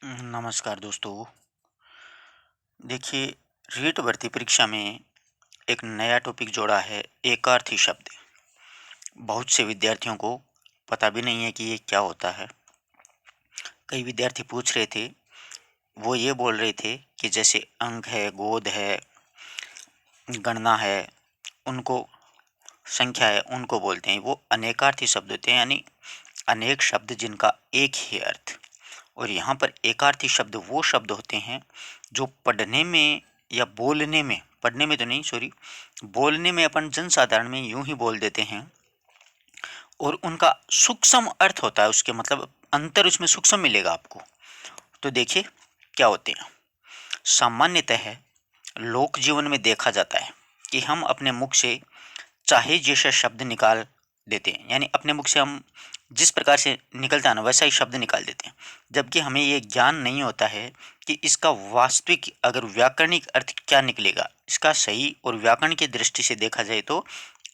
नमस्कार दोस्तों। देखिए, रीट भर्ती परीक्षा में एक नया टॉपिक जोड़ा है, एकार्थी शब्द। बहुत से विद्यार्थियों को पता भी नहीं है कि ये क्या होता है। कई विद्यार्थी पूछ रहे थे, वो ये बोल रहे थे कि जैसे अंक है, गोद है, गणना है, उनको संख्या है, उनको बोलते हैं। वो अनेकार्थी शब्द होते हैं, यानी अनेक शब्द जिनका एक ही अर्थ। और यहाँ पर एकार्थी शब्द वो शब्द होते हैं जो पढ़ने में या बोलने में, पढ़ने में तो नहीं, सॉरी, बोलने में अपन जनसाधारण में यूं ही बोल देते हैं और उनका सूक्ष्म अर्थ होता है, उसके मतलब अंतर उसमें सूक्ष्म मिलेगा आपको। तो देखिए क्या होते हैं। सामान्यतः लोक जीवन में देखा जाता है कि हम अपने मुख से चाहे जैसा शब्द निकाल देते हैं, यानी अपने मुख से हम जिस प्रकार से निकलता है ना, वैसा ही शब्द निकाल देते हैं। जबकि हमें ये ज्ञान नहीं होता है कि इसका वास्तविक अगर व्याकरणिक अर्थ क्या निकलेगा, इसका सही और व्याकरण की दृष्टि से देखा जाए तो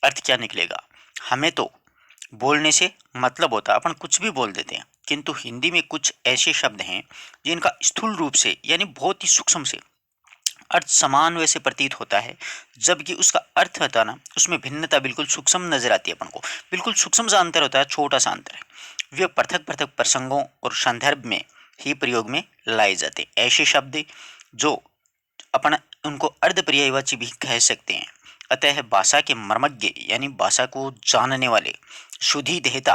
अर्थ क्या निकलेगा। हमें तो बोलने से मतलब होता है, अपन कुछ भी बोल देते हैं, किंतु हिंदी में कुछ ऐसे शब्द हैं जिनका स्थूल रूप से यानी बहुत ही सूक्ष्म से अर्थ समान वैसे प्रतीत होता है, जबकि उसका अर्थ होता है ना, उसमें भिन्नता बिल्कुल सूक्ष्म नजर आती है अपन को। बिल्कुल सूक्ष्म सा अंतर होता है, छोटा सा अंतर है। वे पृथक पृथक प्रसंगों और संदर्भ में ही प्रयोग में लाए जाते हैं। ऐसे शब्द जो अपन उनको अर्ध पर्यायवाची भी कह सकते हैं। अतः भाषा के मर्मज्ञ यानी भाषा को जानने वाले शुद्धि देहता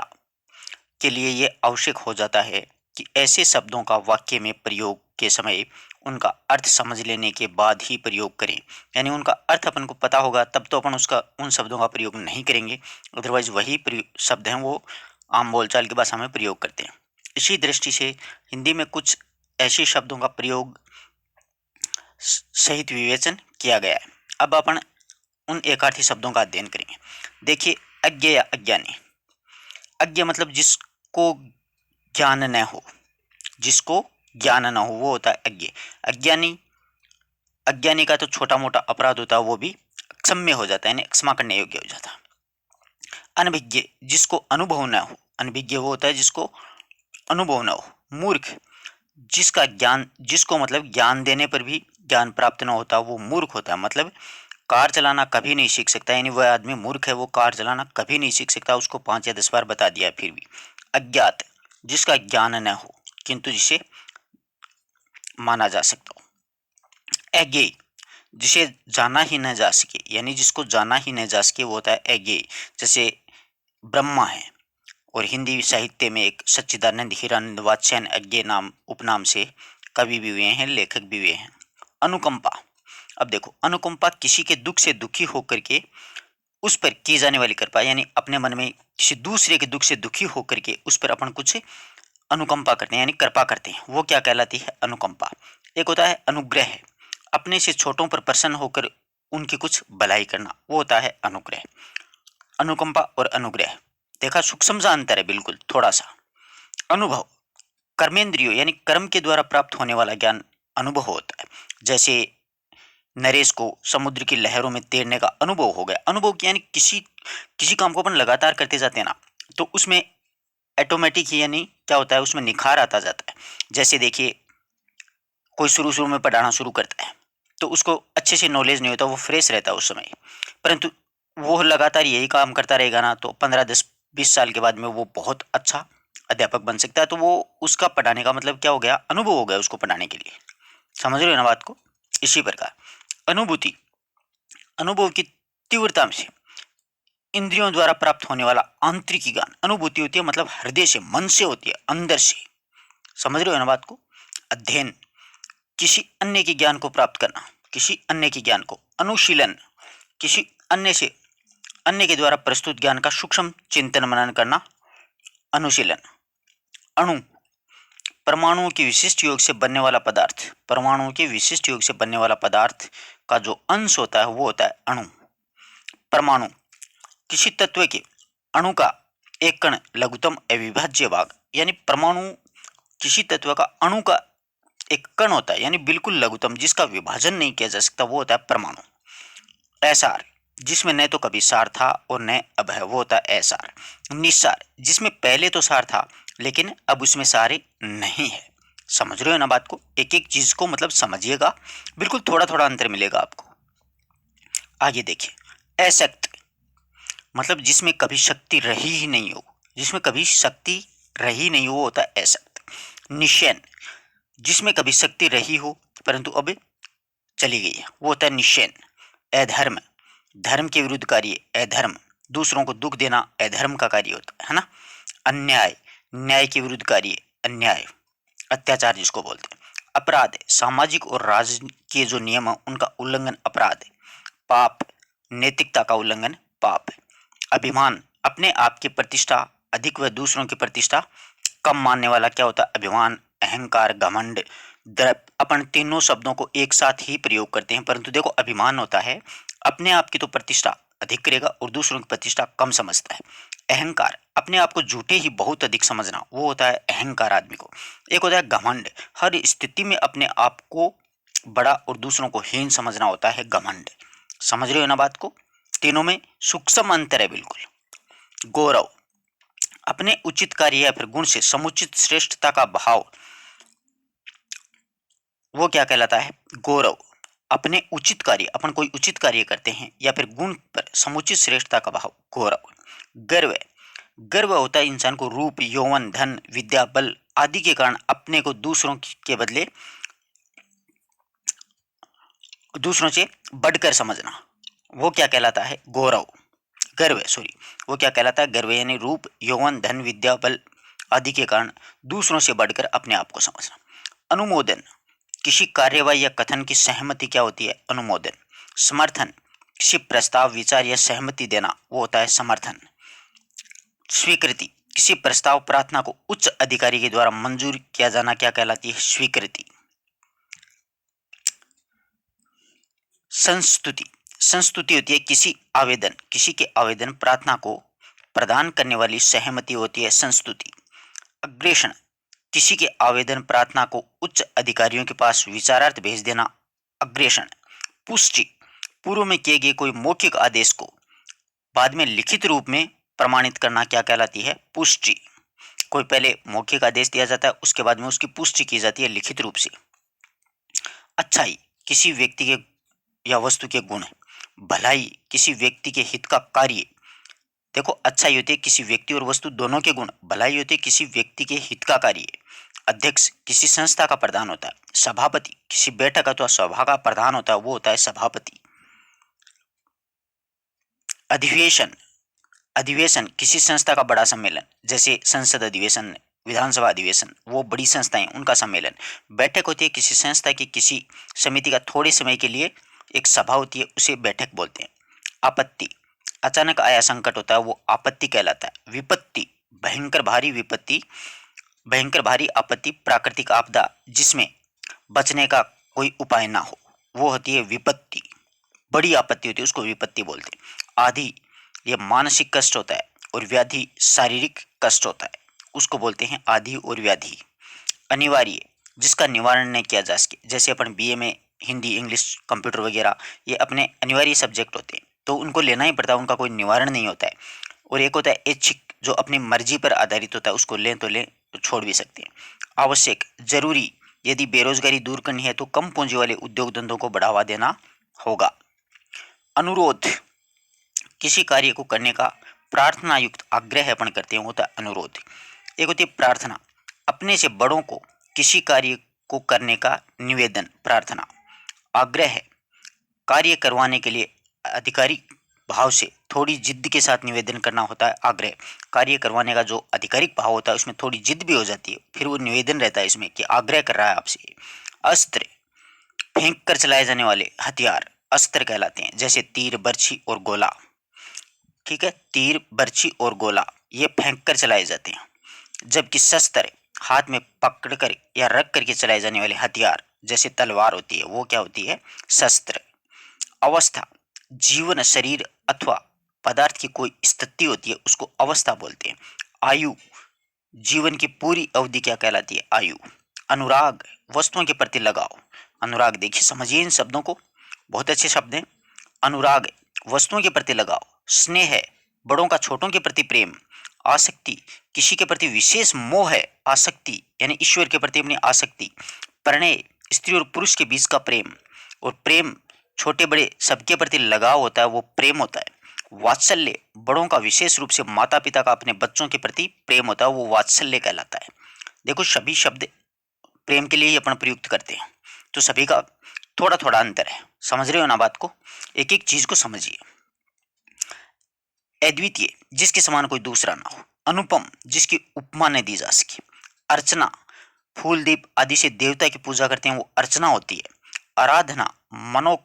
के लिए ये आवश्यक हो जाता है कि ऐसे शब्दों का वाक्य में प्रयोग के समय उनका अर्थ समझ लेने के बाद ही प्रयोग करें। यानी उनका अर्थ अपन को पता होगा तब तो अपन उसका उन शब्दों का प्रयोग नहीं करेंगे, अदरवाइज वही शब्द हैं वो आम बोलचाल की भाषा में प्रयोग करते हैं। इसी दृष्टि से हिंदी में कुछ ऐसे शब्दों का प्रयोग सहित विवेचन किया गया है। अब अपन उन एकार्थी शब्दों का अध्ययन करेंगे। देखिए, अज्ञ या अज्ञानी। अज्ञ मतलब जिसको ज्ञान न हो, जिसको ज्ञान न हो वो होता है अज्ञ। अज्ञानी, अज्ञानी का तो छोटा मोटा अपराध होता है वो भी क्षम्य हो जाता है, यानी क्षमा करने योग्य हो जाता है। अनभिज्ञ, जिसको अनुभव न हो। अनभिज्ञ वो होता है जिसको अनुभव न हो। मूर्ख, जिसका ज्ञान, जिसको मतलब ज्ञान देने पर भी ज्ञान प्राप्त न होता, वो मूर्ख होता है। मतलब कार चलाना कभी नहीं सीख सकता, यानी वह आदमी मूर्ख है, वो कार चलाना कभी नहीं सीख सकता, उसको 5 या 10 बार बता दिया फिर भी। अज्ञात, जिसका ज्ञान न हो किंतु जिसे माना जा सकता हो। अज्ञेय, जिसे जाना ही न जा सके, यानी जिसको जाना ही न जा सके वो होता है अज्ञेय। जैसे ब्रह्मा है, और हिंदी साहित्य में एक सच्चिदानंद हिरानंद वात्स्यायन अज्ञेय नाम उपनाम से कवि भी हुए हैं, लेखक भी हुए हैं। अनुकंपा। अब देखो, अनुकंपा किसी के दुख से दुखी होकर के उस पर की जाने वाली कृपा, यानी अपने मन में किसी दूसरे के दुख से दुखी होकर के उस पर अपन कुछ अनुकंपा करते हैं, यानी कृपा करते हैं, वो क्या कहलाती है? अनुकंपा। एक होता है अनुग्रह, अपने से छोटों पर प्रसन्न होकर उनकी कुछ भलाई करना, वो होता है अनुग्रह। अनुकंपा और अनुग्रह, देखा सूक्ष्म सा अंतर है बिल्कुल, थोड़ा सा। अनुभव, कर्मेंद्रियों यानी कर्म के द्वारा प्राप्त होने वाला ज्ञान अनुभव होता है। जैसे नरेश को समुद्र की लहरों में तैरने का अनुभव हो गया। अनुभव यानी किसी किसी काम को अपन लगातार करते जाते हैं ना, तो उसमें ऑटोमेटिक ही यानी क्या होता है, उसमें निखार आता जाता है। जैसे देखिए, कोई शुरू शुरू में पढ़ाना शुरू करता है तो उसको अच्छे से नॉलेज नहीं होता, वो फ्रेश रहता है उस समय, परंतु वो लगातार यही काम करता रहेगा ना, तो 15-10-20 साल के बाद में वो बहुत अच्छा अध्यापक बन सकता है। तो वो उसका पढ़ाने का मतलब क्या हो गया? अनुभव हो गया उसको पढ़ाने के लिए। समझ रहे हो ना बात को? इसी प्रकार अनुभूति, अनुभव की तीव्रता से इंद्रियों द्वारा प्राप्त होने वाला आंतरिक ज्ञान अनुभूति होती है, मतलब हृदय से, मन से होती है, अंदर से। समझ रहे हो ना बात को? अध्ययन, किसी अन्य के ज्ञान को प्राप्त करना, किसी अन्य के ज्ञान को। अनुशीलन, किसी अन्य से, अन्य के द्वारा प्रस्तुत ज्ञान का सूक्ष्म चिंतन मनन करना, अनुशीलन। अणु, परमाणुओं के विशिष्ट योग से बनने वाला पदार्थ, परमाणुओं के विशिष्ट योग से बनने वाला पदार्थ का जो अंश होता है वो होता है अणु। परमाणु, किसी तत्व के अणु का एक कण लघुतम अविभाज्य भाग, यानी परमाणु किसी तत्व का अणु का एक कण होता है, यानी बिल्कुल लघुतम, जिसका विभाजन नहीं किया जा सकता, वो होता है परमाणु। ऐसार, जिसमें न तो कभी सार था और न अब है, वो होता है ऐसार। निस्सार, जिसमें पहले तो सार था लेकिन अब उसमें सार नहीं है, समझ रहे हो ना बात को? एक एक चीज को मतलब समझिएगा, बिल्कुल थोड़ा थोड़ा अंतर मिलेगा आपको। आगे देखिए, अशक्त मतलब जिसमें कभी शक्ति रही ही नहीं हो, जिसमें कभी शक्ति रही नहीं हो, वो होता है अशक्त। निषैन जिसमें कभी शक्ति रही हो परंतु अब चली गई है, वो होता है निषैन। अधर्म धर्म के विरुद्ध कार्य अधर्म, दूसरों को दुख देना अधर्म का कार्य होता है ना। अन्याय न्याय के विरुद्ध कार्य अन्याय, अत्याचार जिसको बोलते हैं। अपराध सामाजिक और राजकीय जो नियम है उनका उल्लंघन अपराध है। पाप नैतिकता का उल्लंघन पाप है। अभिमान अपने आप की प्रतिष्ठा अधिक व दूसरों की प्रतिष्ठा कम मानने वाला क्या होता है? अभिमान, अहंकार, घमंड, दर्प। अपन तीनों शब्दों को एक साथ ही प्रयोग करते हैं, परंतु देखो अभिमान होता है अपने आप की तो प्रतिष्ठा अधिक करेगा और दूसरों की प्रतिष्ठा कम समझता है। अहंकार अपने आप को झूठे ही बहुत अधिक समझना, वो होता है अहंकार आदमी को। एक होता है घमंड, हर स्थिति में अपने आप को बड़ा और दूसरों को हीन समझना होता है घमंड। समझ रहे हो ना बात को? तीनों में सूक्ष्म अंतर है बिल्कुल। गौरव अपने उचित कार्य या फिर गुण से समुचित श्रेष्ठता का भाव, वो क्या कहलाता है? गौरव। अपने उचित कार्य, अपन कोई उचित कार्य करते हैं या फिर गुण पर समुचित श्रेष्ठता का भाव गौरव। गर्व गर्व होता है इंसान को रूप, यौवन, धन, विद्या, बल आदि के कारण अपने को के बदले दूसरों से बढ़कर समझना, वो क्या कहलाता है? गौरव। गर्व सॉरी, वो क्या कहलाता है? गर्व, यानी रूप, यौवन, धन, विद्या, बल आदि के कारण दूसरों से बढ़कर अपने आप को समझना। अनुमोदन किसी कार्यवाही या कथन की सहमति क्या होती है? अनुमोदन। समर्थन किसी प्रस्ताव, विचार या सहमति देना, वो होता है समर्थन। स्वीकृति किसी प्रस्ताव, प्रार्थना को उच्च अधिकारी के द्वारा मंजूर किया जाना क्या कहलाती है? स्वीकृति। संस्तुति संस्तुति होती है किसी के आवेदन, प्रार्थना को प्रदान करने वाली सहमति होती है संस्तुति। अग्रेषण किसी के आवेदन, प्रार्थना को उच्च अधिकारियों के पास विचारार्थ भेज देना अग्रेषण। पुष्टि पूर्व में किए गए कोई मौखिक आदेश को बाद में लिखित रूप में प्रमाणित करना क्या कहलाती है? पुष्टि। कोई पहले मौखिक आदेश दिया जाता है, उसके बाद में उसकी पुष्टि की जाती है लिखित रूप से। अच्छाई किसी व्यक्ति के या वस्तु के गुण। भलाई किसी व्यक्ति के हित का कार्य। देखो अच्छाई होती है किसी व्यक्ति और वस्तु दोनों के गुण, भलाई होती है किसी व्यक्ति के हित का कार्य। अध्यक्ष किसी संस्था का प्रधान होता है। सभापति किसी बैठक अथवा सभा का प्रधान होता है, वो होता है सभापति। अधिवेशन अधिवेशन किसी संस्था का बड़ा सम्मेलन, जैसे संसद अधिवेशन, विधानसभा अधिवेशन, वो बड़ी संस्थाएं उनका सम्मेलन। बैठक होती है किसी संस्था की, किसी समिति का थोड़े समय के लिए एक सभा होती है, उसे बैठक बोलते हैं। आपत्ति अचानक आया संकट होता है, वो आपत्ति कहलाता है। विपत्ति भयंकर भारी आपत्ति, प्राकृतिक आपदा जिसमें बचने का कोई उपाय ना हो, वो होती है विपत्ति। बड़ी आपत्ति होती है उसको विपत्ति बोलते हैं। आदि ये मानसिक कष्ट होता है और व्याधि शारीरिक कष्ट होता है, उसको बोलते हैं आदि और व्याधि। अनिवार्य जिसका निवारण नहीं किया जा सके, जैसे अपन बीए में हिंदी, इंग्लिश, कंप्यूटर वगैरह ये अपने अनिवार्य सब्जेक्ट होते हैं, तो उनको लेना ही पड़ता है, उनका कोई निवारण नहीं होता है। और एक होता है ऐच्छिक जो अपनी मर्जी पर आधारित होता है, उसको लें तो लें, तो छोड़ भी सकते हैं। आवश्यक जरूरी यदि बेरोजगारी दूर करनी है तो कम पूंजी वाले उद्योग धंधों को बढ़ावा देना होगा। अनुरोध किसी कार्य को करने का प्रार्थना युक्त आग्रह अपन करते हैं, होता है अनुरोध। एक होती है प्रार्थना अपने से बड़ों को किसी कार्य को करने का निवेदन, प्रार्थना। आग्रह है कार्य करवाने के लिए आधिकारिक भाव से थोड़ी जिद के साथ निवेदन करना होता है आग्रह। कार्य करवाने का जो आधिकारिक भाव होता है उसमें थोड़ी जिद भी हो जाती है, फिर वो निवेदन रहता है इसमें कि आग्रह कर रहा है आपसे। अस्त्र फेंक कर चलाए जाने वाले हथियार अस्त्र कहलाते हैं, जैसे तीर, बर्छी और गोला। ठीक है, तीर, बर्छी और गोला ये फेंक कर चलाए जाते हैं। जबकि शस्त्र हाथ में पकड़ कर या रख करके चलाए जाने वाले हथियार, जैसे तलवार होती है, वो क्या होती है? शस्त्र। अवस्था जीवन, शरीर अथवा पदार्थ की कोई स्थिति होती है, उसको अवस्था बोलते हैं। आयु जीवन की पूरी अवधि क्या कहलाती है? आयु। अनुराग वस्तुओं के प्रति लगाव। अनुराग देखिए, समझिए इन शब्दों को, बहुत अच्छे शब्द हैं। अनुराग वस्तुओं के प्रति लगाव। स्नेह बड़ों का छोटों के प्रति प्रेम। आसक्ति किसी के प्रति विशेष मोह है, आसक्ति यानी ईश्वर के प्रति अपनी आसक्ति। प्रणय स्त्री और पुरुष के बीच का प्रेम, और प्रेम छोटे बड़े सबके प्रति लगाव होता है, वो प्रेम होता है। वात्सल्य बड़ों का विशेष रूप से माता पिता का अपने बच्चों के प्रति प्रेम होता है, वो वात्सल्य कहलाता है। देखो सभी शब्द प्रेम के लिए ही अपन प्रयुक्त करते हैं, तो सभी का थोड़ा थोड़ा अंतर है। समझ रहे हो ना बात को? एक एक चीज को समझिए। अद्वितीय जिसके समान कोई दूसरा ना हो। अनुपम जिसकी उपमा न दी जा सके। अर्चना फूल दीप आदि से देवता की पूजा करते हैं, वो अर्चना होती है। आराधना मनो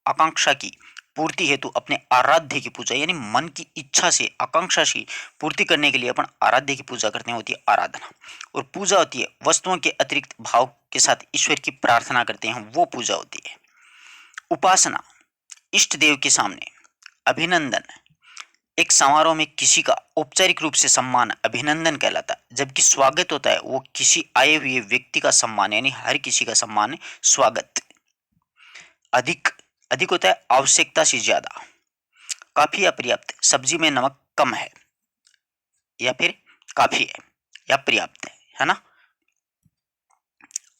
आकांक्षा की पूर्ति हेतु अपने आराध्य की पूजा, यानी मन की इच्छा से आकांक्षा की पूर्ति करने के लिए अपन आराध्य की पूजा करते हैं, होती है आराधना। और पूजा होती है वस्तुओं के अतिरिक्त भाव के साथ ईश्वर की प्रार्थना करते हैं, वो पूजा होती है। उपासना इष्ट देव के सामने अभिनंदन, एक समारोह में किसी का औपचारिक रूप से सम्मान अभिनंदन कहलाता है, जबकि स्वागत होता है वो किसी आए हुए व्यक्ति का सम्मान, यानी हर किसी का सम्मान स्वागत। अधिक अधिक होता है आवश्यकता से ज्यादा। काफी या पर्याप्त सब्जी में नमक कम है, या फिर काफी है या पर्याप्त है ना।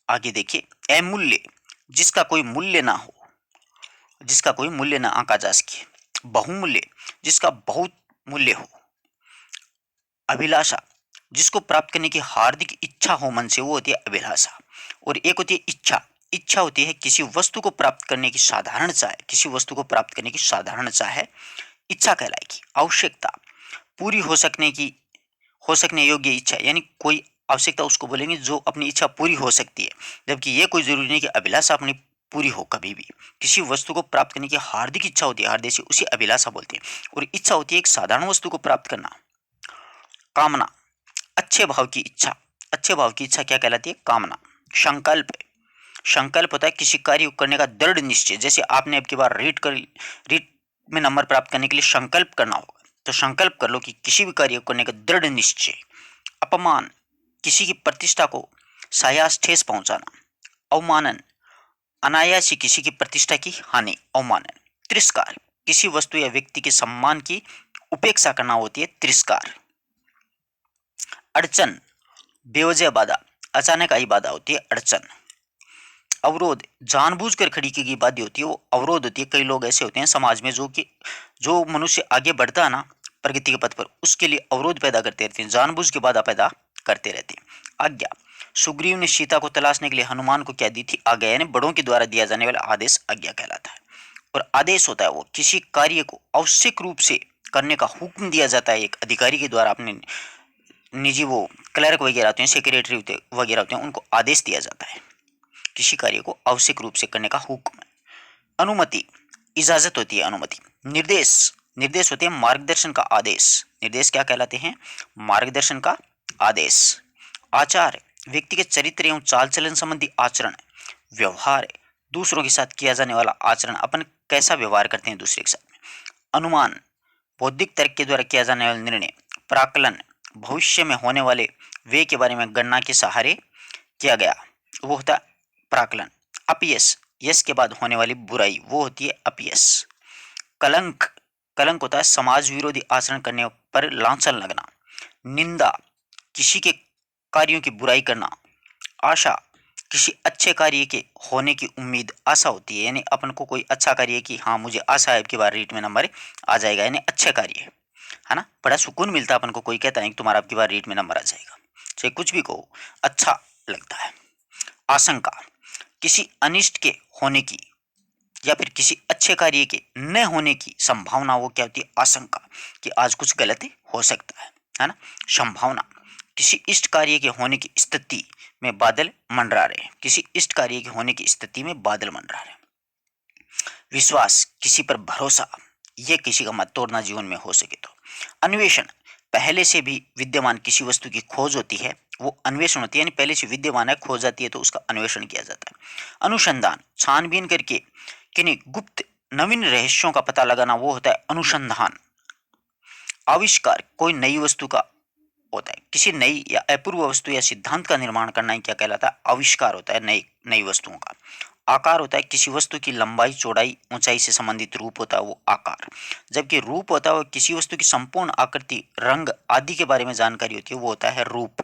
आगे देखिए। अमूल्य जिसका कोई मूल्य ना हो, जिसका कोई मूल्य ना आंका जा सके। बहुमूल्य जिसका बहुत मूल्य हो। अभिलाषा जिसको प्राप्त करने की हार्दिक इच्छा हो मन से, वो होती है अभिलाषा। और एक होती है इच्छा, इच्छा होती है किसी वस्तु को प्राप्त करने की साधारण चाह, किसी वस्तु को प्राप्त करने की साधारण चाह इच्छा कहलाएगी। आवश्यकता पूरी हो सकने योग्य इच्छा, यानी कोई आवश्यकता उसको बोलेंगे जो अपनी इच्छा पूरी हो सकती है, जबकि ये कोई जरूरी नहीं कि अभिलाषा अपनी पूरी हो कभी भी। किसी वस्तु को प्राप्त करने की हार्दिक इच्छा होती है, हृदय से, उसी अभिलाषा बोलते हैं। और इच्छा होती है एक साधारण वस्तु को प्राप्त करना। कामना अच्छे भाव की इच्छा, अच्छे भाव की इच्छा क्या कहलाती है? कामना। संकल्प, संकल्प होता है किसी कार्य को करने का दृढ़ निश्चय। जैसे आपने अब की बार रीट में नंबर प्राप्त करने के लिए संकल्प करना होगा, तो संकल्प कर लो कि किसी भी कार्य को करने का दृढ़ निश्चय। अपमान किसी की प्रतिष्ठा को सायास ठेस पहुंचाना। अवमानन अनायास ही किसी की प्रतिष्ठा की हानि, अवमानन। तिरस्कार किसी वस्तु या व्यक्ति के सम्मान की उपेक्षा करना, होती है तिरस्कार। अड़चन बेवजह बाधा, अचानक आई बाधा होती है अड़चन। अवरोध जानबूझकर खड़ी की गई बाधा होती है, वो अवरोध होती है। कई लोग ऐसे होते हैं समाज में जो मनुष्य आगे बढ़ता है ना प्रगति के पथ पर, उसके लिए अवरोध पैदा करते रहते हैं, जानबूझ के बाधा पैदा करते रहते हैं। आज्ञा सुग्रीव ने सीता को तलाशने के लिए हनुमान को क्या दी थी? आज्ञा, यानी बड़ों के द्वारा दिया जाने वाला आदेश आज्ञा कहलाता है। और आदेश होता है वो किसी कार्य को आवश्यक रूप से करने का हुक्म दिया जाता है एक अधिकारी के द्वारा। अपने निजी वो क्लर्क वगैरह होते हैं, सेक्रेटरी वगैरह होते हैं, उनको आदेश दिया जाता है किसी कार्य को आवश्यक रूप से करने का हुक्म। अनुमति इजाजत होती है, अनुमति। निर्देश निर्देश होते हैं मार्गदर्शन का आदेश। निर्देश क्या कहलाते हैं? मार्गदर्शन का आदेश। आचार व्यक्ति के चरित्र एवं चाल चलन संबंधी आचरण। व्यवहार दूसरों के साथ किया जाने वाला आचरण, अपन कैसा व्यवहार करते हैं दूसरे के साथ। अनुमान बौद्धिक तर्क के द्वारा किया जाने वाला निर्णय। प्राकलन भविष्य में होने वाले व्यय के बारे में गणना के सहारे किया गया, वो होता है प्राकलन। अपयश यश के बाद होने वाली बुराई, वो होती है अपयश। कलंक कलंक होता है समाज विरोधी आचरण करने पर लांछन लगना। निंदा किसी के कार्यों की बुराई करना। आशा किसी अच्छे कार्य के होने की उम्मीद, आशा होती है, यानी अपन को कोई अच्छा कार्य की हाँ मुझे आशा है कि बार रीट में नंबर आ जाएगा, यानी अच्छे कार्य है ना। बड़ा सुकून मिलता है अपन को, कोई कहता है कि तुम्हारा अब की बार रीट में नंबर आ जाएगा, चाहे कुछ भी कहो, अच्छा लगता है। आशंका किसी अनिष्ट के होने की या फिर किसी अच्छे कार्य के न होने की संभावना, वो क्या होती है? आशंका, कि आज कुछ गलत हो सकता है ना। संभावना किसी इष्ट कार्य के होने की स्थिति में बादल मंडरा रहे, किसी इष्ट कार्य के होने की स्थिति में बादल मंडरा रहे। विश्वास किसी पर भरोसा, यह किसी का मत तोड़ना जीवन में हो सके तो। अन्वेषण पहले से भी विद्यमान किसी वस्तु की खोज होती है, वो अन्वेषण होती है, यानी पहले से विद्यमान है, खोज जाती है तो उसका अन्वेषण किया जाता है। अनुसंधान छानबीन करके किन्हीं गुप्त नवीन रहस्यों का पता लगाना, वो होता है अनुसंधान। आविष्कार कोई नई वस्तु का होता है, किसी नई या अपूर्व वस्तु या सिद्धांत का निर्माण करना ही क्या कहलाता है? आविष्कार होता है नई नई वस्तुओं का। आकार होता है किसी वस्तु की लंबाई, चौड़ाई, ऊंचाई से संबंधित रूप होता है वो आकार। जबकि रूप होता है वो किसी वस्तु की संपूर्ण आकृति, रंग आदि के बारे में जानकारी होती है, वो होता है रूप।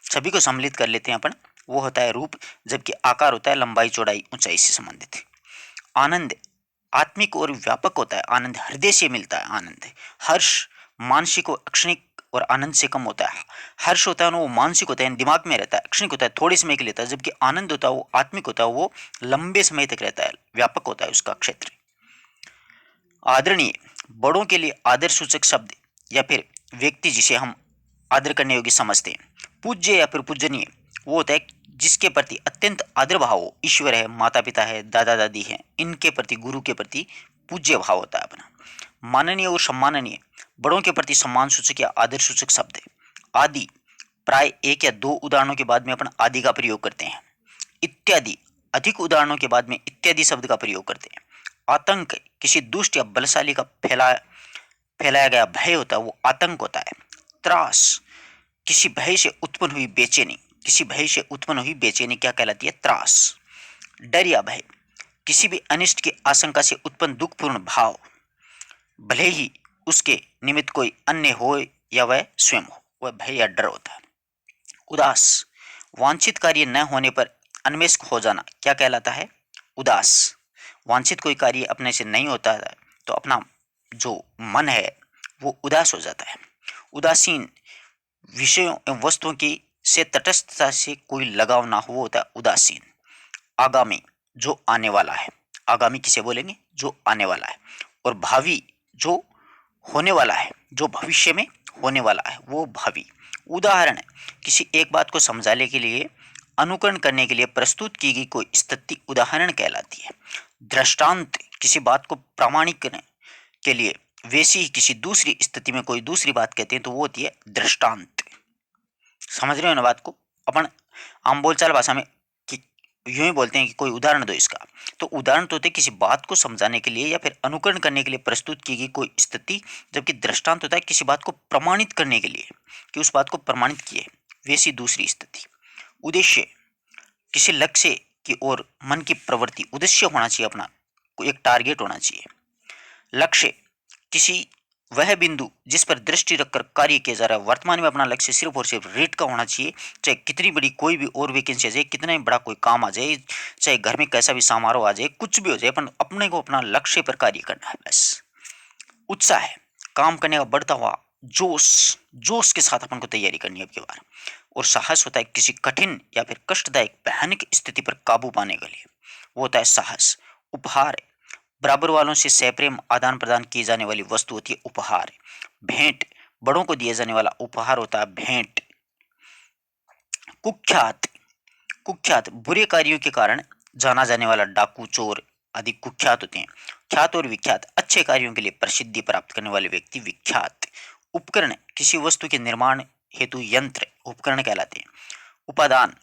सभी को सम्मिलित कर लेते हैं अपन, वो होता है रूप। जबकि आकार होता है लंबाई, चौड़ाई, ऊंचाई से संबंधित। आनंद आत्मिक और व्यापक होता है। आनंद हृदय से मिलता है। आनंद, हर्ष मानसिक और क्षणिक और आनंद से कम होता है। हर्ष होता है ना वो मानसिक होता है, दिमाग में रहता है। क्षणिक होता है, थोड़े समय के लिए होता है। जबकि आनंद होता है वो आत्मिक होता है, वो लंबे समय तक रहता है, व्यापक होता है उसका क्षेत्र। आदरणीय, बड़ों के लिए आदर सूचक शब्द या फिर व्यक्ति जिसे हम आदर करने योग्य समझते हैं। पूज्य या फिर पूजनीय वो होता है जिसके प्रति अत्यंत आदर भाव हो। ईश्वर है, माता पिता है, दादा दादी है, इनके प्रति, गुरु के प्रति पूज्य भाव होता है अपना। माननीय और सम्माननीय, बड़ों के प्रति सम्मान सूचक या आदर सूचक शब्द है। आदि, प्राय एक या दो उदाहरणों के बाद में अपन आदि का प्रयोग करते हैं। इत्यादि, अधिक उदाहरणों के बाद में इत्यादि शब्द का प्रयोग करते हैं। आतंक, किसी दुष्ट या बलशाली का फैलाया गया भय होता है, वो आतंक होता है। त्रास, किसी भय से उत्पन्न हुई बेचैनी। किसी भय से उत्पन्न हुई बेचैनी क्या कहलाती है? त्रास। डर या भय, किसी भी अनिष्ट की आशंका से उत्पन्न दुखपूर्ण भाव, भले ही उसके निमित्त कोई अन्य हो या वह स्वयं हो, वह भय या डर होता है। उदास, वांछित कार्य न होने पर अन्वेषक हो जाना क्या कहलाता है? उदास। वांछित कोई कार्य अपने से नहीं होता है तो अपना जो मन है वो उदास हो जाता है। उदासीन, विषयों एवं वस्तुओं की से तटस्थता से कोई लगाव ना हो, वो होता है उदासीन। आगामी, जो आने वाला है। आगामी किसे बोलेंगे? जो आने वाला है। और भावी, जो होने वाला है, जो भविष्य में होने वाला है, वो भावी। उदाहरण, किसी एक बात को समझाने के लिए, अनुकरण करने के लिए प्रस्तुत की गई कोई स्थिति उदाहरण कहलाती है। दृष्टांत, किसी बात को प्रमाणित करने के लिए वैसी ही किसी दूसरी स्थिति में कोई दूसरी बात कहते हैं तो वो होती है दृष्टांत। समझ रहे हो ना बात को? अपन आम बोलचाल भाषा में कि यूं ही बोलते हैं कि कोई उदाहरण दो इसका। तो उदाहरण तो होते हैं किसी बात को समझाने के लिए या फिर अनुकरण करने के लिए प्रस्तुत की गई कोई स्थिति। जबकि दृष्टांत होता है किसी बात को प्रमाणित करने के लिए, कि उस बात को प्रमाणित किए वैसी दूसरी स्थिति। उद्देश्य, किसी लक्ष्य की ओर मन की प्रवृत्ति, उद्देश्य होना चाहिए अपना, कोई एक टारगेट होना चाहिए। लक्ष्य, किसी वह बिंदु जिस पर दृष्टि रखकर कार्य किया जा रहा है। वर्तमान में अपना लक्ष्य सिर्फ और सिर्फ रेट का होना चाहिए। चाहे कितनी बड़ी कोई भी और वैकेंसी आ जाए, कितना ही बड़ा कोई काम आ जाए, चाहे घर में कैसा भी समारोह आ जाए, कुछ भी हो जाए, अपन अपने को अपना लक्ष्य पर कार्य करना है बस। उत्साह है, काम करने का बढ़ता हुआ जोश, जोश के साथ अपन को तैयारी करनी है अब की बार। और साहस होता है किसी कठिन या फिर कष्टदायक भयानक स्थिति पर काबू पाने के लिए, वो होता है साहस। उपहार, बराबर वालों से सप्रेम आदान प्रदान की जाने वाली वस्तु होती है उपहार। भेंट, बड़ों को दिया जाने वाला उपहार होता है भेंट। कुख्यात, कुख्यात बुरे कार्यों के कारण जाना जाने वाला डाकू, चोर आदि कुख्यात होते हैं। ख्यात और विख्यात, अच्छे कार्यों के लिए प्रसिद्धि प्राप्त करने वाले व्यक्ति विख्यात। उपकरण, किसी वस्तु के निर्माण हेतु यंत्र उपकरण कहलाते हैं। उपादान,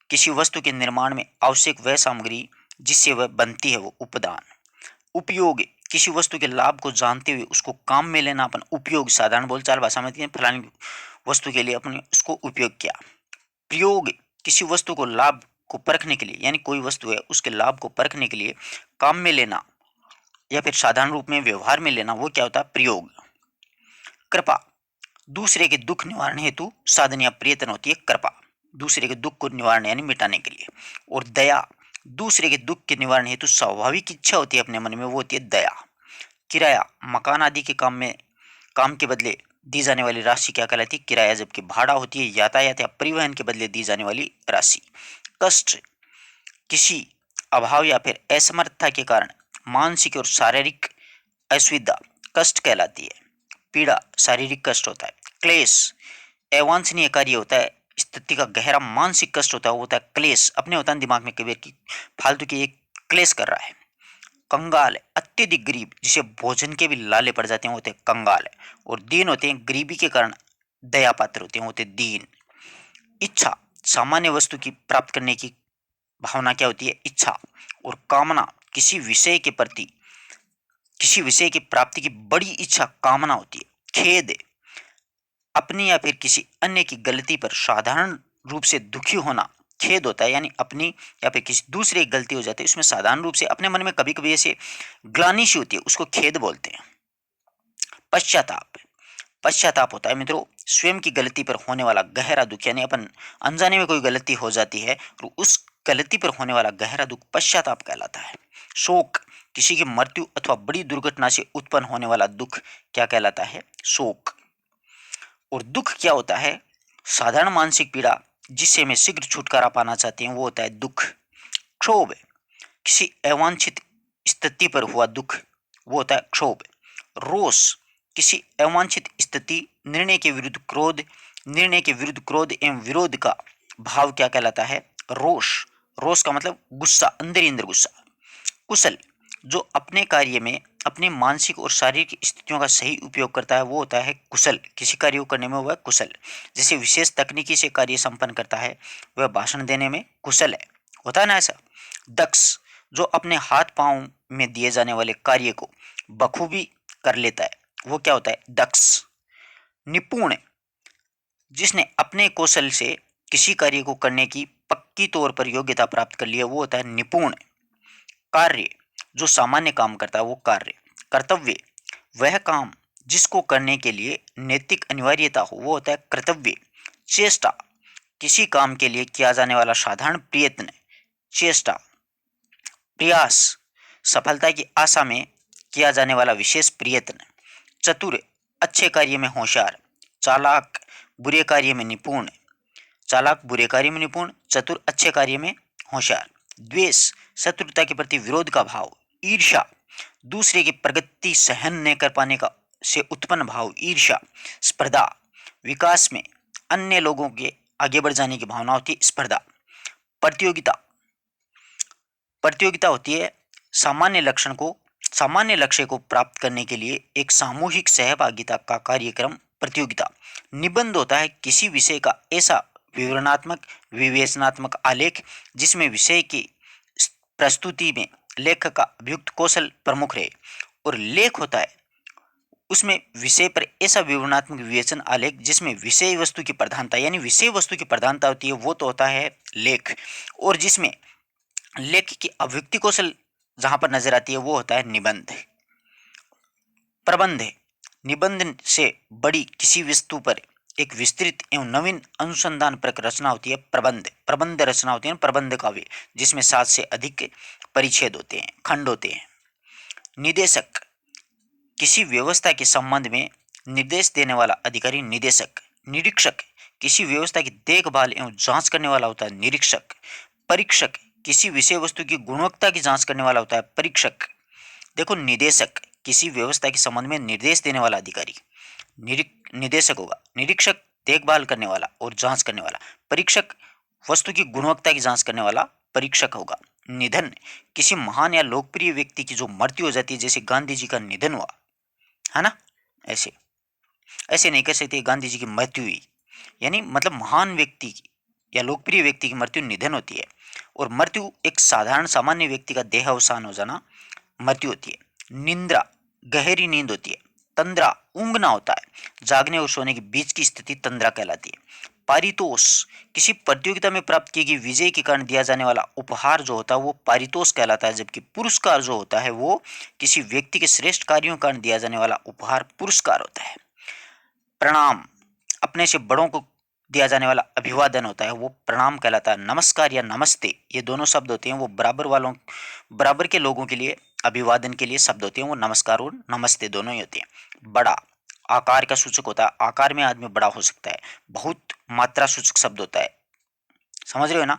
किसी वस्तु के निर्माण में आवश्यक वह सामग्री जिससे वह बनती है, वो उपादान। उपयोग, किसी वस्तु के लाभ को जानते हुए उसको काम में लेना अपन उपयोग, साधारण बोलचाल भाषा में फलानी वस्तु के लिए अपने उसको उपयोग किया। प्रयोग, किसी वस्तु को लाभ को परखने के लिए, यानी कोई वस्तु है उसके लाभ को परखने के लिए काम में लेना या फिर साधारण रूप में व्यवहार में लेना, वो क्या होता है? प्रयोग। कृपा, दूसरे के दुख निवारण हेतु साधन या प्रयत्न होती है कृपा, दूसरे के दुख को निवारण यानी मिटाने के लिए। और दया, दूसरे के दुख के निवारण हेतु स्वाभाविक इच्छा होती है अपने मन में, वो होती है दया। किराया, मकान आदि के काम के बदले दी जाने वाली राशि क्या कहलाती है? किराया। जबकि भाड़ा होती है यातायात या परिवहन के बदले दी जाने वाली राशि। कष्ट, किसी अभाव या फिर असमर्थता के कारण मानसिक और शारीरिक असुविधा कष्ट कहलाती है। पीड़ा, शारीरिक कष्ट होता है। क्लेश, अवांछनीय कार्य होता है, स्थिति का गहरा मानसिक कष्ट होता है, वो होता है क्लेश। अपने होता है दिमाग में कभी की फालतू की एक क्लेश कर रहा है। कंगाल, अत्यधिक गरीब जिसे भोजन के भी लाले पड़ जाते हैं, होते हैं कंगाल। और दीन होते हैं गरीबी के कारण दया पात्र होते हैं, होते दीन। इच्छा, सामान्य वस्तु की प्राप्त करने की भावना क्या होती है? इच्छा। और कामना, किसी विषय के प्रति, किसी विषय की प्राप्ति की बड़ी इच्छा कामना होती है। खेद, अपनी या फिर किसी अन्य की गलती पर साधारण रूप से दुखी होना खेद होता है, यानी अपनी या फिर किसी दूसरे की गलती हो जाती है, उसमें साधारण रूप से अपने मन में कभी कभी ऐसे ग्लानि सी होती है, उसको खेद बोलते हैं। पश्चाताप, पश्चाताप होता है मित्रों स्वयं की गलती पर होने वाला गहरा दुख, यानी अपन अनजाने में कोई गलती हो जाती है तो उस गलती पर होने वाला गहरा दुख पश्चाताप कहलाता है। शोक, किसी की मृत्यु अथवा बड़ी दुर्घटना से उत्पन्न होने वाला दुख क्या कहलाता है? शोक। और दुख क्या होता है? साधारण मानसिक पीड़ा जिससे हमें शीघ्र छुटकारा पाना चाहते हैं वो होता है दुख। क्षोभ, किसी अवांछित स्थिति पर हुआ दुख, वो होता है क्षोभ। रोष, किसी अवांछित स्थिति, निर्णय के विरुद्ध क्रोध, निर्णय के विरुद्ध क्रोध एवं विरोध का भाव क्या कहलाता है? रोष। रोष का मतलब गुस्सा, अंदर ही अंदर गुस्सा। कुशल, जो अपने कार्य में अपनी मानसिक और शारीरिक स्थितियों का सही उपयोग करता है वो होता है कुशल, किसी कार्य को करने में वह कुशल। जैसे विशेष तकनीकी से कार्य संपन्न करता है वह भाषण देने में कुशल है, होता है ना ऐसा। दक्ष, जो अपने हाथ पांव में दिए जाने वाले कार्य को बखूबी कर लेता है वो क्या होता है? दक्ष। निपुण, जिसने अपने कौशल से किसी कार्य को करने की पक्की तौर पर योग्यता प्राप्त कर ली है वो होता है निपुण। कार्य, जो सामान्य काम करता है वो कार्य। कर्तव्य, वह काम जिसको करने के लिए नैतिक अनिवार्यता हो वो होता है कर्तव्य। चेष्टा, किसी काम के लिए किया जाने वाला साधारण प्रयत्न, चेष्टा। प्रयास, सफलता की आशा में किया जाने वाला विशेष प्रयत्न। चतुर, अच्छे कार्य में होशियार। चालाक, बुरे कार्य में निपुण। चालाक बुरे कार्य में निपुण, चतुर अच्छे कार्य में होशियार। द्वेष, शत्रुता के प्रति विरोध का भाव। ईर्ष्या, दूसरे की प्रगति सहन न कर पाने का से उत्पन्न भाव, ईर्ष्या। स्पर्धा, विकास में अन्य लोगों के आगे बढ़ जाने की भावना होती है, स्पर्धा। प्रतियोगिता, प्रतियोगिता होती है सामान्य लक्ष्य को प्राप्त करने के लिए एक सामूहिक सहभागिता का कार्यक्रम, प्रतियोगिता। निबंध होता है किसी विषय का ऐसा विवरणात्मक विवेचनात्मक आलेख जिसमें विषय की प्रस्तुति में लेखक का अभियुक्त कौशल प्रमुख रहे। और लेख होता है उसमें विषय पर ऐसा विवरणात्मक विवेचन आलेख जिसमें विषय वस्तु की प्रधानता, यानी विषय वस्तु की प्रधानता होती है वो तो होता है लेख। और जिसमें लेख की अभिव्यक्ति कौशल जहां पर नजर आती है वो होता है निबंध। प्रबंध, निबंध से बड़ी किसी वस्तु पर एक विस्तृत एवं नवीन अनुसंधान पर रचना होती है प्रबंध। प्रबंध रचना होती है प्रबंध काव्य जिसमें 7 से अधिक परिच्छेद होते हैं, खंड होते हैं। निदेशक, किसी व्यवस्था के संबंध में निर्देश देने वाला अधिकारी, निदेशक। निरीक्षक, किसी व्यवस्था की देखभाल एवं जांच करने वाला होता है निरीक्षक। परीक्षक, किसी विषय वस्तु की गुणवत्ता की जांच करने वाला होता है परीक्षक। देखो, निदेशक किसी व्यवस्था के संबंध में निर्देश देने वाला अधिकारी निदेशक होगा। निरीक्षक देखभाल करने वाला और जांच करने वाला। परीक्षक वस्तु की गुणवत्ता की जांच करने वाला परीक्षक होगा। निधन, किसी महान या लोकप्रिय व्यक्ति की जो मृत्यु हो जाती है, जैसे गांधी जी का निधन हुआ है ना, ऐसे ऐसे नहीं कर सकते गांधी जी की मृत्यु हुई, यानी मतलब महान व्यक्ति की या लोकप्रिय व्यक्ति की मृत्यु निधन होती है। और मृत्यु एक साधारण सामान्य व्यक्ति का देह अवसान हो जाना मृत्यु होती है। निंद्रा, गहरी नींद होती है। तंद्रा, ऊंघना होता है, जागने और सोने के बीच की स्थिति तंद्रा कहलाती है। पारितोष, किसी प्रतियोगिता में प्राप्त की गई विजय के कारण दिया जाने वाला उपहार जो होता है वो पारितोष कहलाता है। जबकि पुरस्कार जो होता है वो किसी व्यक्ति के श्रेष्ठ कार्यों के कारण दिया जाने वाला उपहार पुरस्कार होता है। प्रणाम, अपने से बड़ों को दिया जाने वाला अभिवादन होता है वो प्रणाम कहलाता है। नमस्कार या नमस्ते, ये दोनों शब्द होते हैं वो बराबर के लोगों के लिए अभिवादन के लिए शब्द होते हैं, वो नमस्कार और नमस्ते दोनों ही होते हैं। बड़ा, आकार का सूचक होता है, आकार में आदमी बड़ा हो सकता है। बहुत, मात्रा सूचक शब्द होता है। समझ रहे हो ना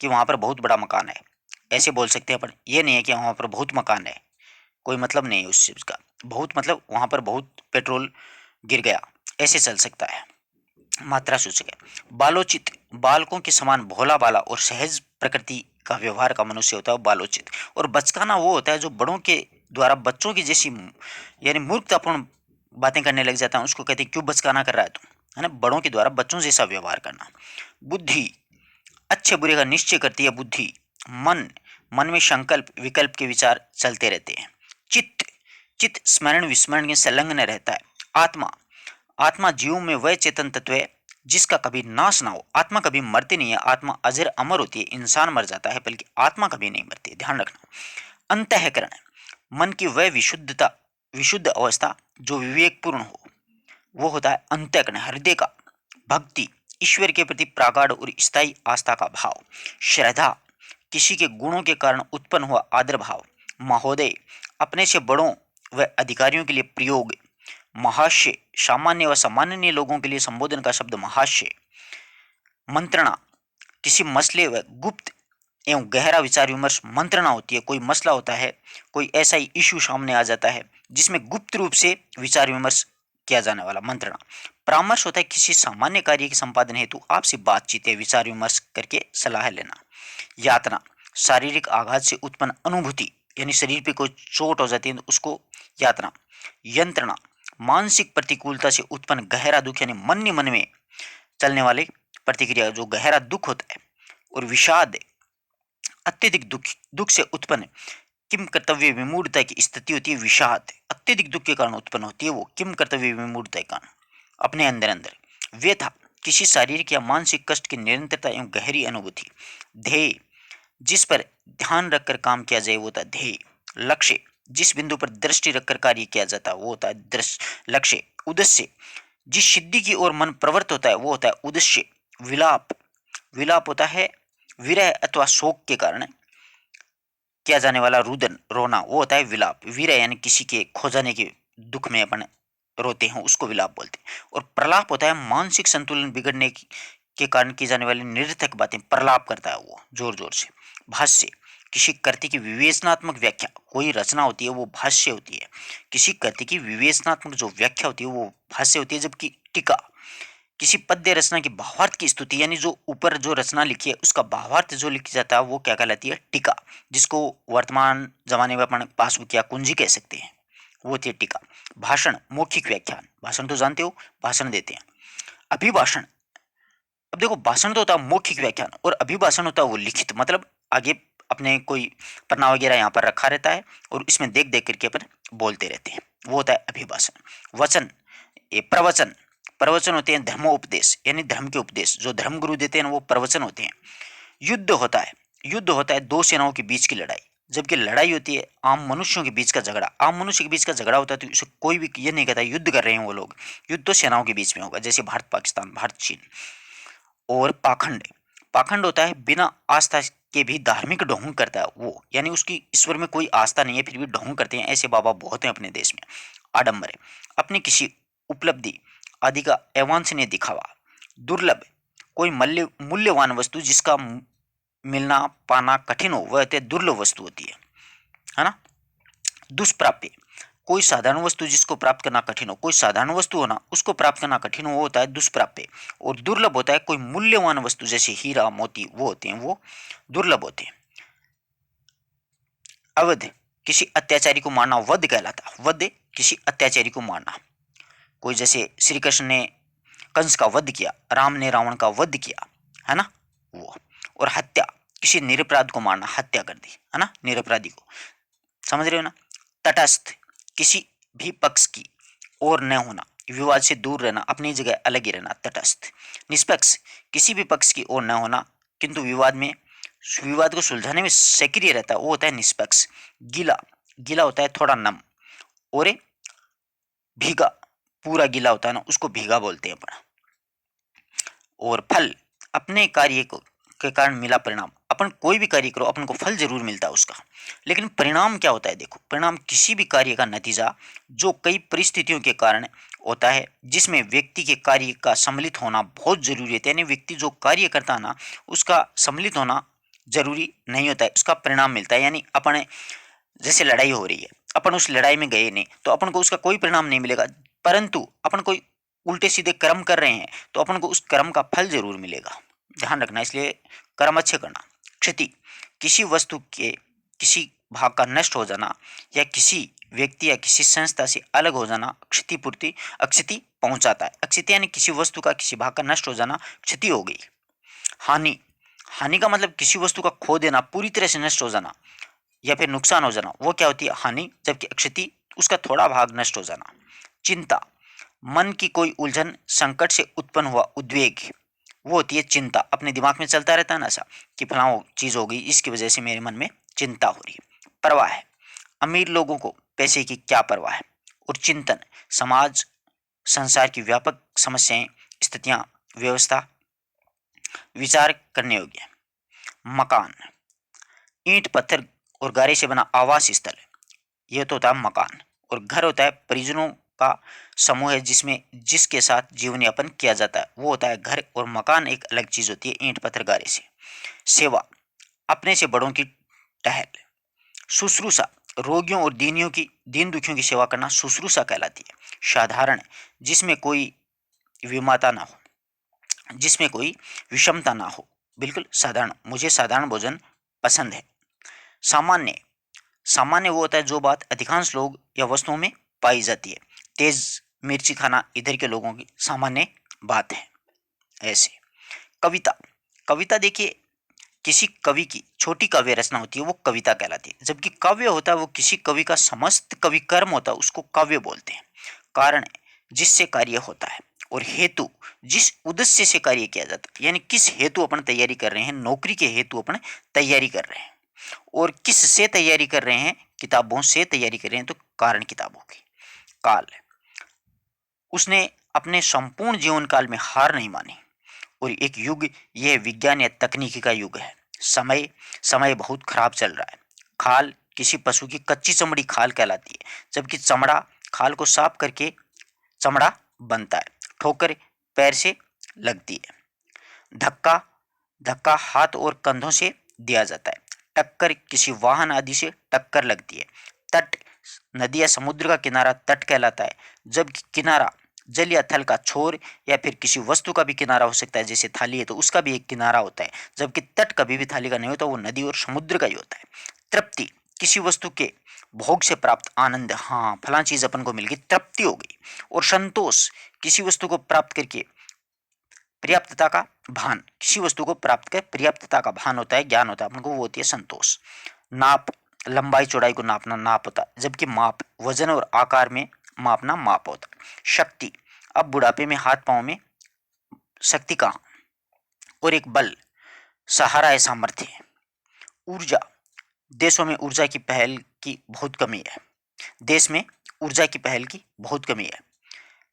कि वहां पर बहुत बड़ा मकान है, ऐसे बोल सकते हैं, पर ये नहीं है कि वहां पर बहुत मकान है, कोई मतलब नहीं है उस चीज का। बहुत मतलब वहां पर बहुत पेट्रोल गिर गया, ऐसे चल सकता है, मात्रा सूचक है। बालोचित, बालकों के समान भोला बाला और सहज प्रकृति का व्यवहार का मनुष्य होता है वो बालोचित। और बचकाना वो होता है जो बड़ों के द्वारा बच्चों की जैसी यानी मूर्खतापूर्ण बातें करने लग जाता है, उसको कहते हैं क्यों बचकाना कर रहा है तू, है ना, बड़ों के द्वारा बच्चों जैसा व्यवहार करना। बुद्धि, अच्छे बुरे का निश्चय करती है बुद्धि। मन, मन में संकल्प विकल्प के विचार चलते रहते हैं। चित्त, चित्त स्मरण विस्मरण के संलग्न रहता है। आत्मा, आत्मा जीवों में वह चेतन तत्व है जिसका कभी नाश ना हो। आत्मा कभी मरती नहीं है, आत्मा अजर अमर होती है। इंसान मर जाता है बल्कि आत्मा कभी नहीं मरती, ध्यान रखना। अंतःकरण, मन की वह विशुद्धता, विशुद्ध अवस्था जो विवेकपूर्ण हो, वो होता है अंतःकरण, हृदय का। भक्ति, ईश्वर के प्रति प्रगाढ़ और स्थायी आस्था का भाव। श्रद्धा, किसी के गुणों के कारण उत्पन्न हुआ आदर भाव। महोदय, अपने से बड़ों व अधिकारियों के लिए प्रयोग। महाशय, सामान्य व सामान्य लोगों के लिए संबोधन का शब्द महाशय। मंत्रणा, किसी मसले व गुप्त एवं गहरा विचार विमर्श मंत्रणा होती है। कोई मसला होता है, कोई ऐसा ही इश्यू सामने आ जाता है जिसमें गुप्त रूप से विचार विमर्श किया जाने वाला, मंत्रणा। परामर्श होता है किसी सामान्य कार्य के संपादन हेतु आपसे बातचीत या विचार विमर्श करके सलाह लेना। यातना, शारीरिक आघात से उत्पन्न अनुभूति, यानी शरीर पे कोई चोट हो जाती है तो उसको यातना। यंत्रणा, मानसिक प्रतिकूलता से उत्पन्न गहरा दुख, यानी मन ही मन में चलने वाली प्रतिक्रिया, जो गहरा दुख होता है। और विषाद, अत्यधिक दुख से उत्पन्न किम कर्तव्य विमूढ़ता की स्थिति होती है। विषाद अत्यधिक दुख के कारण उत्पन्न होती है, वो किम कर्तव्य विमूढ़ता के कारण अपने अंदर अंदर। व्यथा, किसी शारीरिक या मानसिक कष्ट की निरंतरता एवं गहरी अनुभूति। ध्येय, जिस पर ध्यान रखकर काम किया जाए वो होता है ध्येय। लक्ष्य, जिस बिंदु पर दृष्टि रखकर कार्य किया जाता है वो होता है दृश्य लक्ष्य। उद्देश्य, जिस सिद्धि की ओर मन प्रवृत्त होता है वो होता है उद्देश्य। विलाप, विलाप होता है विरह अथवा शोक के कारण किया जाने वाला रुदन, रोना, वो होता है विलाप। विरह यानी किसी के खो जाने के दुख में अपन रोते हैं, उसको विलाप बोलते हैं। और प्रलाप होता है मानसिक संतुलन बिगड़ने के कारण की जाने वाली निरर्थक बातें प्रलाप करता है वो जोर जोर से। भाष्य, किसी कृति की विवेचनात्मक व्याख्या, कोई रचना होती है वो भाष्य होती है। किसी कृति की विवेचनात्मक जो व्याख्या होती है वो भाष्य होती है। जबकि टीका, किसी पद्य रचना की भावार्थ की स्तुति, यानी जो ऊपर जो रचना लिखी है उसका भावार्थ जो लिखा जाता है वो क्या कहलाती है, टीका, जिसको वर्तमान जमाने में अपन पासबुक या कुंजी कह सकते हैं, वो होती है टीका। भाषण, मौखिक व्याख्यान, भाषण तो जानते हो, भाषण देते हैं। अभिभाषण, अब देखो भाषण तो होता है मौखिक व्याख्यान और अभिभाषण होता है वो लिखित, मतलब आगे अपने कोई पन्ना वगैरह यहाँ पर रखा रहता है और इसमें देख देख करके अपन बोलते रहते हैं, वो होता है अभिभाषण। वचन, ये प्रवचन, प्रवचन होते हैं धर्मोपदेश, यानी धर्म के उपदेश जो धर्म गुरु देते हैं वो प्रवचन होते हैं। युद्ध होता है, युद्ध होता है दो सेनाओं के बीच की लड़ाई। जबकि लड़ाई होती है आम मनुष्यों के बीच का झगड़ा। आम मनुष्य के बीच का झगड़ा होता है तो इसे कोई भी ये नहीं कहता युद्ध कर रहे हैं वो लोग, युद्ध तो सेनाओं के बीच में होगा, जैसे भारत पाकिस्तान, भारत चीन। और पाखंड, पाखंड होता है बिना आस्था के भी धार्मिक ढोंग करता है वो, यानी उसकी ईश्वर में कोई आस्था नहीं है फिर भी ढोंग करते हैं, ऐसे बाबा बहुत हैं अपने देश में। आडंबर, अपनी किसी उपलब्धि आदि का अवांछनीय दिखावा। दुर्लभ, कोई मूल्यवान वस्तु जिसका मिलना पाना कठिन हो वह दुर्लभ वस्तु होती है ना। दुष्प्राप्य, कोई साधारण वस्तु जिसको प्राप्त करना कठिन हो, कोई साधारण वस्तु हो ना उसको प्राप्त करना कठिन हो वो होता है दुष्प्राप्य। और दुर्लभ होता है कोई मूल्यवान वस्तु जैसे हीरा मोती वो होते हैं, वो दुर्लभ होते हैं। अवध, किसी अत्याचारी को मारना वध कहलाता, वध किसी अत्याचारी को मारना। कोई जैसे श्री कृष्ण ने कंस का वध किया, राम ने रावण का वध किया, है ना वो। और हत्या, किसी निरपराध को मारना, हत्या कर दी, है ना, निरपराधी को, समझ रहे हो ना। तटस्थ, किसी भी पक्ष की ओर न होना, विवाद से दूर रहना, अपनी जगह अलग ही रहना, तटस्थ। निष्पक्ष, किसी भी पक्ष की ओर न होना किंतु विवाद को सुलझाने में सक्रिय रहता है वो होता है निष्पक्ष। गीला, गीला होता है थोड़ा नम। और भीगा, पूरा गीला होता है ना उसको भीगा बोलते हैं अपन। और फल, अपने कार्य को के कारण मिला परिणाम। अपन कोई भी कार्य करो अपन को फल जरूर मिलता है उसका, लेकिन परिणाम क्या होता है, देखो परिणाम किसी भी कार्य का नतीजा जो कई परिस्थितियों के कारण होता है, जिसमें व्यक्ति के कार्य का सम्मिलित होना बहुत जरूरी है। यानी व्यक्ति जो कार्य करता है ना उसका सम्मिलित होना जरूरी नहीं होता है, उसका परिणाम मिलता है। यानी अपन जैसे लड़ाई हो रही है, अपन उस लड़ाई में गए नहीं तो अपन को उसका कोई परिणाम नहीं मिलेगा, परंतु अपन कोई उल्टे सीधे कर्म कर रहे हैं तो अपन को उस कर्म का फल जरूर मिलेगा, ध्यान रखना। इसलिए कर्म अच्छे करना। क्षति, किसी वस्तु के किसी भाग का नष्ट हो जाना या किसी व्यक्ति या किसी संस्था से अलग हो जाना क्षतिपूर्ति अक्षति पहुंचाता है। अक्षति यानी किसी वस्तु का किसी भाग का नष्ट हो जाना, क्षति हो गई। हानि, हानि का मतलब किसी वस्तु का खो देना, पूरी तरह से नष्ट हो जाना या फिर नुकसान हो जाना, वो क्या होती है हानि। जबकि क्षति उसका थोड़ा भाग नष्ट हो जाना। चिंता, मन की कोई उलझन, संकट से उत्पन्न हुआ उद्वेग, वो होती है चिंता। अपने दिमाग में चलता रहता है ना ऐसा कि फलां चीज हो गई, इसकी वजह से मेरे मन में चिंता हो रही है। परवाह है, अमीर लोगों को पैसे की क्या परवाह है। और चिंतन, समाज संसार की व्यापक समस्याएं, स्थितियां, व्यवस्था विचार करने योग्य है। मकान, ईंट पत्थर और गारे से बना आवास स्थल, यह तो होता है मकान। और घर होता है परिजनों का समूह है जिसमें जिसके साथ जीवन यापन किया जाता है, वो होता है घर। और मकान एक अलग चीज होती है ईंट पत्थर गारे से। सेवा, अपने से बड़ों की टहल। शुश्रूषा, रोगियों और दीन दुखियों की सेवा करना शुश्रूषा कहलाती है। साधारण, जिसमें कोई विमाता ना हो, जिसमें कोई विषमता ना हो, बिल्कुल साधारण। मुझे साधारण भोजन पसंद है। सामान्य, सामान्य वो होता है जो बात अधिकांश लोग या वस्तुओं में पाई जाती है। तेज मिर्ची खाना इधर के लोगों की सामान्य बात है। ऐसे कविता, कविता देखिए किसी कवि की छोटी काव्य रचना होती है, वो कविता कहलाती है। जबकि काव्य होता है वो किसी कवि का समस्त कवि कर्म होता है, उसको काव्य बोलते हैं। कारण, जिससे कार्य होता है। और हेतु, जिस उद्देश्य से कार्य किया जाता है, यानी किस हेतु अपन तैयारी कर रहे हैं, नौकरी के हेतु अपन तैयारी कर रहे हैं। और किस से तैयारी कर रहे हैं, किताबों से तैयारी कर रहे हैं, तो कारण किताबों की। काल, उसने अपने संपूर्ण जीवन काल में हार नहीं मानी। और एक युग, यह विज्ञान या तकनीकी का युग है। समय, समय बहुत खराब चल रहा है। खाल, किसी पशु की कच्ची चमड़ी खाल कहलाती है, जबकि चमड़ा, खाल को साफ करके चमड़ा बनता है। ठोकर, पैर से लगती है। धक्का, धक्का हाथ और कंधों से दिया जाता है। टक्कर, किसी वाहन आदि से टक्कर लगती है। तट, नदी या समुद्र का किनारा तट कहलाता है, जबकि किनारा जल या थल का छोर या फिर किसी वस्तु का भी किनारा हो सकता है। जैसे थाली है तो उसका भी एक किनारा होता है, जबकि तट कभी भी थाली का नहीं होता, वो नदी और समुद्र का ही होता है। तृप्ति, किसी वस्तु के भोग से प्राप्त आनंद, हाँ फला चीज अपन को मिल गई, तृप्ति हो गई। और संतोष, किसी वस्तु को प्राप्त करके पर्याप्तता का भान, किसी वस्तु को प्राप्त कर पर्याप्तता का भान होता है, ज्ञान होता है अपन को, वो होती है संतोष। नाप, लंबाई चौड़ाई को नापना नाप होता है, जबकि माप वजन और आकार में मापना माप होता है। शक्ति, अब बुढ़ापे में हाथ पांव में शक्ति कहाँ। और एक बल, सहारा है, सामर्थ्य है। ऊर्जा, देशों में ऊर्जा की पहल की बहुत कमी है। देश में ऊर्जा की पहल की बहुत कमी है।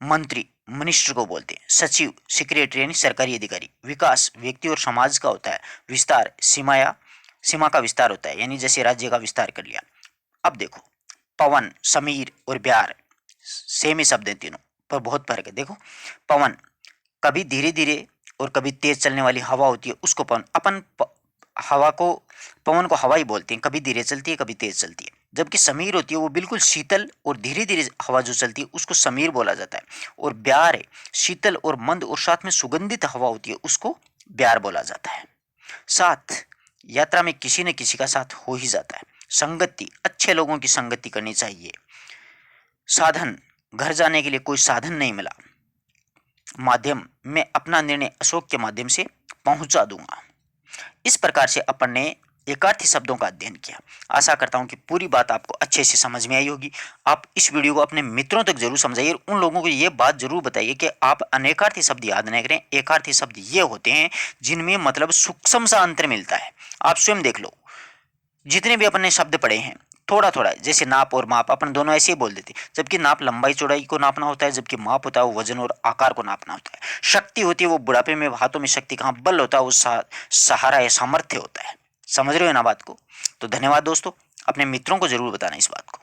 मंत्री, मिनिस्टर को बोलते हैं। सचिव, सेक्रेटरी यानी सरकारी अधिकारी। विकास, व्यक्ति और समाज का होता है। विस्तार, सीमा का विस्तार होता है, यानी जैसे राज्य का विस्तार कर लिया। अब देखो, पवन, समीर और ब्यार सेम ही शब्द है तीनों, पर बहुत फर्क है। देखो, पवन कभी धीरे धीरे और कभी तेज चलने वाली हवा होती है, उसको पवन। हवा को, पवन को हवा ही बोलते हैं, कभी धीरे चलती है कभी तेज चलती है। जबकि समीर होती है वो बिल्कुल शीतल और धीरे धीरे हवा जो चलती है उसको समीर बोला जाता है। और ब्यार है, शीतल और मंद और साथ में सुगंधित हवा होती है, उसको ब्यार बोला जाता है। साथ, यात्रा में किसी न किसी का साथ हो ही जाता है। संगति, अच्छे लोगों की संगति करनी चाहिए। साधन, घर जाने के लिए कोई साधन नहीं मिला। माध्यम, मैं अपना निर्णय अशोक के माध्यम से पहुंचा दूंगा। इस प्रकार से अपन ने एकार्थी शब्दों का अध्ययन किया। आशा करता हूं कि पूरी बात आपको अच्छे से समझ में आई होगी। आप इस वीडियो को अपने मित्रों तक जरूर समझाइए और उन लोगों को ये बात जरूर बताइए कि आप अनेकार्थी शब्द याद नहीं करें। एकार्थी शब्द ये होते हैं जिनमें मतलब सूक्ष्म सा अंतर मिलता है। आप स्वयं देख लो, जितने भी अपन ने शब्द पढ़े हैं, थोड़ा थोड़ा, जैसे नाप और माप अपन दोनों ऐसे ही बोल देते, जबकि नाप लंबाई चौड़ाई को नापना होता है, जबकि माप होता है वो वजन और आकार को नापना होता है। शक्ति होती है वो बुढ़ापे में हाथों में शक्ति कहाँ, बल होता है वो सहारा या सामर्थ्य होता है। समझ रहे हो ना बात को। तो धन्यवाद दोस्तों, अपने मित्रों को जरूर बताना इस बात को।